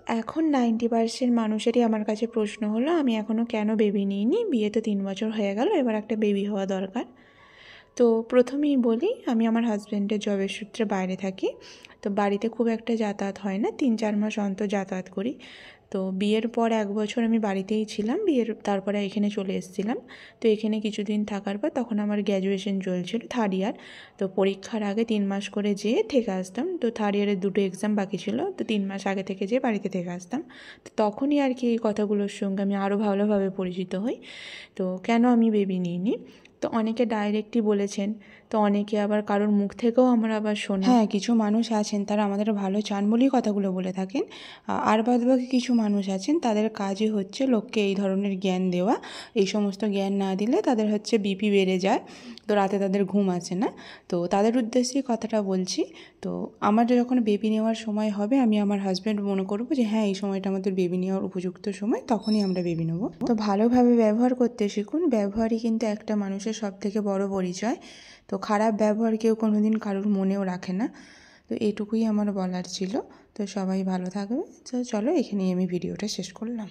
এখন 90% মানুষেরই আমার কাছে প্রশ্ন হলো আমি এখনও কেন বেবি নিইনি, বিয়ে তো 3 বছর হয়ে গেল, এবার একটা বেবি হওয়া দরকার। তো প্রথমেই বলি, আমি আমার হাজব্যান্ডের জবের সূত্রে বাইরে থাকি, তো বাড়িতে খুব একটা যাতায়াত হয় না, 3-4 মাস অন্তর যাতায়াত করি। তো বিয়ের পর 1 বছর আমি বাড়িতেই ছিলাম, তারপরে এখানে চলে এসেছিলাম। তো এখানে কিছুদিন থাকার পর তখন আমার গ্র্যাজুয়েশন চলছিল, 3rd ইয়ার। তো পরীক্ষার আগে 3 মাস করে যেয়ে থেকে আসতাম। তো 3rd ইয়ারের 2টো এক্সাম বাকি ছিল, তো 3 মাস আগে থেকে যেয়ে বাড়িতে থেকে আসতাম। তো তখনই আর কি এই কথাগুলোর সঙ্গে আমি আরও ভালোভাবে পরিচিত হই। তো কেন আমি বেবি নিইনি, তো অনেকে ডাইরেক্টই বলেছেন, তো অনেকে আবার কারোর মুখ থেকেও আমরা আবার শোনা, হ্যাঁ কিছু মানুষ আছেন তারা আমাদের ভালো চান বলেই কথাগুলো বলে থাকেন। আর বাদবাকি কিছু মানুষ আছেন তাদের কাজই হচ্ছে লোককে এই ধরনের জ্ঞান দেওয়া। এই সমস্ত জ্ঞান না দিলে তাদের হচ্ছে বিপি বেড়ে যায়, তো রাতে তাদের ঘুম আসে না। তো তাদের উদ্দেশ্যেই কথাটা বলছি। তো আমার যখন বেবি নেওয়ার সময় হবে, আমি আমার হাজব্যান্ড মনে করবো যে হ্যাঁ এই সময়টা আমাদের বেবি নেওয়ার উপযুক্ত সময়, তখনই আমরা বেবি নেব। তো ভালোভাবে ব্যবহার করতে শিখুন, ব্যবহারই কিন্তু একটা মানুষের সবথেকে বড় পরিচয়। তো খারাপ ব্যবহার কেউ কোনোদিন কারোর মনেও রাখে না। তো এইটুকুই আমার বলার ছিল। তো সবাই ভালো থাকবে। তো চলো, এখানেই আমি ভিডিওটা শেষ করলাম।